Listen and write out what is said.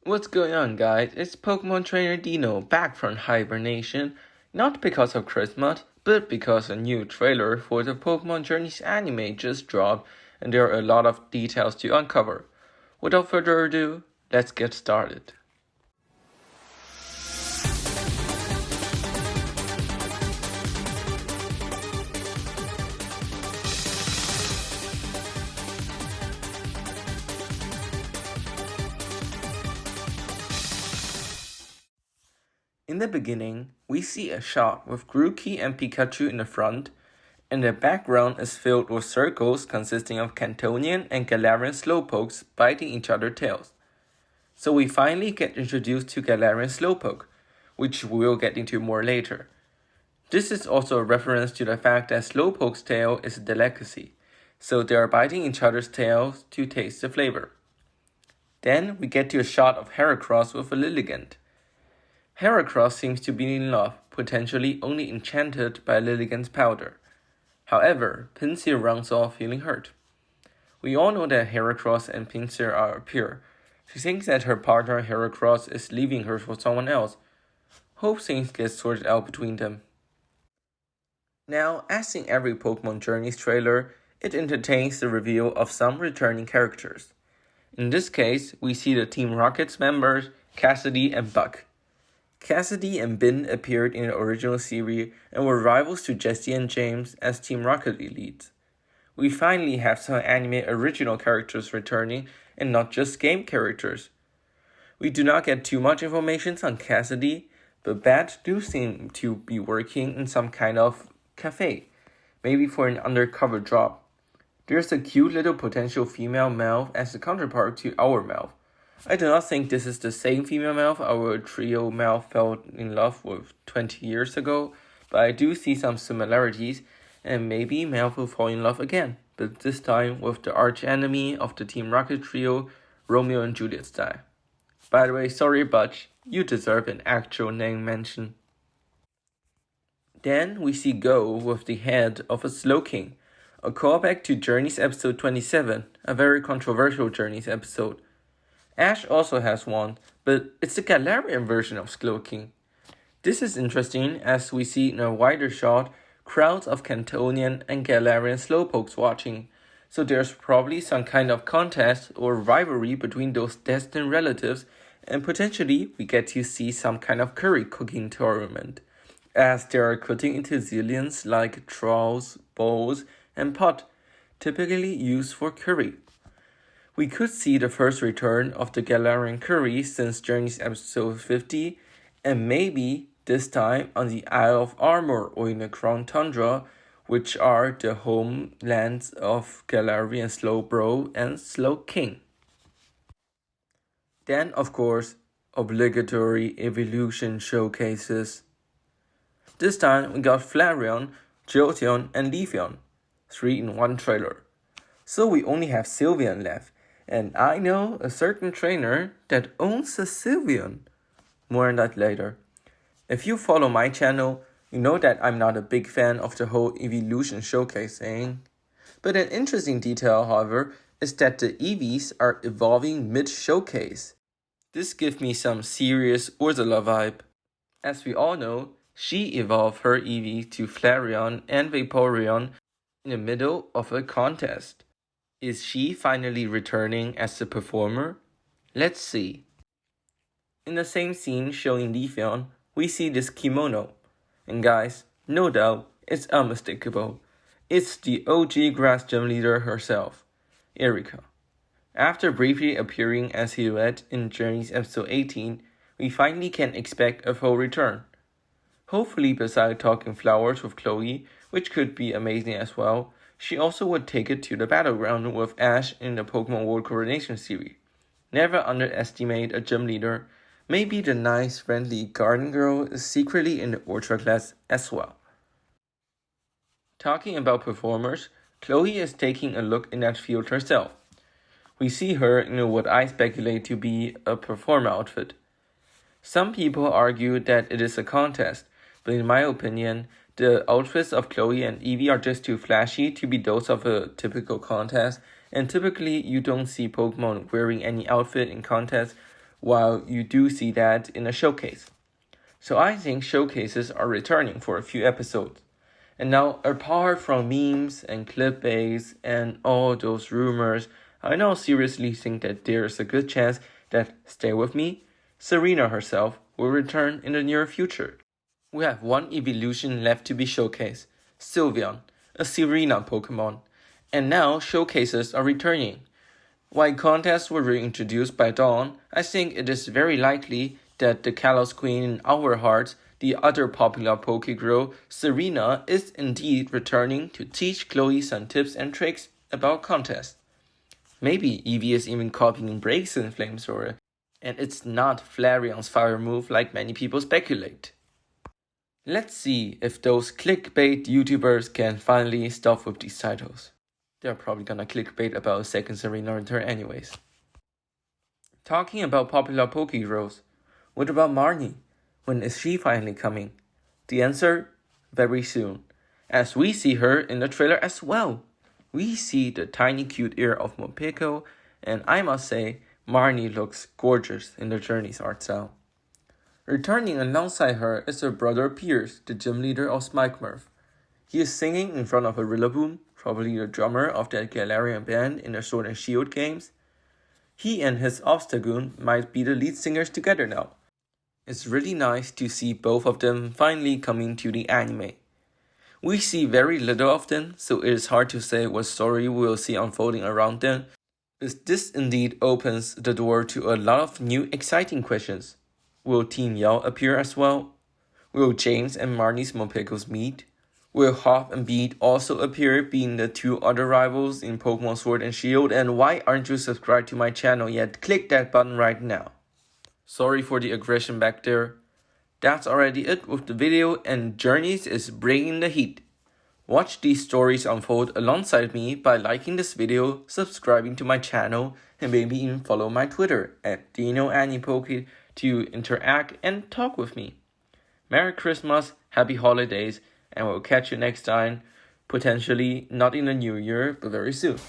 What's going on, guys? It's Pokemon Trainer Dino back from hibernation, not because of Christmas, but because a new trailer for the Pokemon Journeys anime just dropped and there are a lot of details to uncover. Without further ado, let's get started. In the beginning, we see a shot with Grookey and Pikachu in the front, and the background is filled with circles consisting of Cantonian and Galarian Slowpokes biting each other's tails. So we finally get introduced to Galarian Slowpoke, which we'll get into more later. This is also a reference to the fact that Slowpoke's tail is a delicacy, so they are biting each other's tails to taste the flavor. Then we get to a shot of Heracross with a Lilligant. Heracross seems to be in love, potentially only enchanted by Lilligant's powder. However, Pinsir runs off feeling hurt. We all know that Heracross and Pinsir are a pair. She thinks that her partner Heracross is leaving her for someone else. Hope things get sorted out between them. Now, as in every Pokemon Journeys trailer, it entertains the reveal of some returning characters. In this case, we see the Team Rocket's members, Cassidy and Butch. Cassidy and Bin appeared in the original series and were rivals to Jessie and James as Team Rocket elites. We finally have some anime original characters returning and not just game characters. We do not get too much information on Cassidy, but Bat do seem to be working in some kind of cafe, maybe for an undercover job. There's a cute little potential female Melf as a counterpart to our Melf. I do not think this is the same female Melf our trio Melf fell in love with 20 years ago, but I do see some similarities, and maybe Melf will fall in love again, but this time with the arch-enemy of the Team Rocket trio, Romeo and Juliet style. By the way, sorry Butch, you deserve an actual name mention. Then we see Go with the head of a Slowking, a callback to Journeys episode 27, a very controversial Journeys episode. Ash also has one, but it's the Galarian version of Slowking. This is interesting as we see in a wider shot crowds of Cantonian and Galarian Slowpokes watching, so there's probably some kind of contest or rivalry between those destined relatives, and potentially we get to see some kind of curry cooking tournament, as they are cutting into zillions like troughs, bowls, and pot, typically used for curry. We could see the first return of the Galarian curry since Journeys episode 50, and maybe this time on the Isle of Armor or in the Crown Tundra, which are the homelands of Galarian Slowbro and Slowking. Then, of course, obligatory evolution showcases. This time we got Flareon, Jolteon, and Leafeon, 3 in one trailer. So we only have Sylveon left. And I know a certain trainer that owns a Sylveon. More on that later. If you follow my channel, you know that I'm not a big fan of the whole evolution showcasing. But an interesting detail, however, is that the Eevees are evolving mid-showcase. This gives me some serious Ursula vibe. As we all know, she evolved her Eevee to Flareon and Vaporeon in the middle of a contest. Is she finally returning as a performer? Let's see. In the same scene showing Leafeon, we see this kimono. And guys, no doubt, it's unmistakable. It's the OG grass gym leader herself, Erika. After briefly appearing as Silhouette in Journeys episode 18, we finally can expect a full return. Hopefully beside talking flowers with Chloe, which could be amazing as well, she also would take it to the battleground with Ash in the Pokemon World Coronation series. Never underestimate a gym leader. Maybe the nice, friendly garden girl is secretly in the Ultra class as well. Talking about performers, Chloe is taking a look in that field herself. We see her in what I speculate to be a performer outfit. Some people argue that it is a contest, but in my opinion, the outfits of Chloe and Eevee are just too flashy to be those of a typical contest, and typically you don't see Pokemon wearing any outfit in contests while you do see that in a showcase. So I think showcases are returning for a few episodes. And now, apart from memes and clickbaits and all those rumors, I now seriously think that there's a good chance that, stay with me, Serena herself will return in the near future. We have one evolution left to be showcased, Sylveon, a Serena Pokemon. And now showcases are returning. While contests were reintroduced by Dawn, I think it is very likely that the Kalos Queen in our hearts, the other popular Pokegirl, Serena, is indeed returning to teach Chloe some tips and tricks about contests. Maybe Eevee is even copying Braixen Flamethrower, and it's not Flareon's fire move like many people speculate. Let's see if those clickbait YouTubers can finally stop with these titles. They're probably gonna clickbait about a second Serena return anyways. Talking about popular Pokegirls, what about Marnie? When is she finally coming? The answer? Very soon, as we see her in the trailer as well. We see the tiny cute ear of Morpeko, and I must say, Marnie looks gorgeous in the Journeys art style. Returning alongside her is her brother Piers, the gym leader of Smikemurf. He is singing in front of a Rillaboom, probably the drummer of that Galarian band in the Sword and Shield games. He and his Obstagoon might be the lead singers together now. It's really nice to see both of them finally coming to the anime. We see very little of them, so it is hard to say what story we will see unfolding around them, but this indeed opens the door to a lot of new exciting questions. Will Team Yell appear as well? Will James and Marnie's Morpekos meet? Will Hop and Beat also appear, being the two other rivals in Pokemon Sword and Shield? And why aren't you subscribed to my channel yet? Click that button right now. Sorry for the aggression back there. That's already it with the video, and Journeys is bringing the heat. Watch these stories unfold alongside me by liking this video, subscribing to my channel, and maybe even follow my Twitter @DinoAnipoke to interact and talk with me. Merry Christmas, Happy Holidays, and we'll catch you next time, potentially not in the new year, but very soon.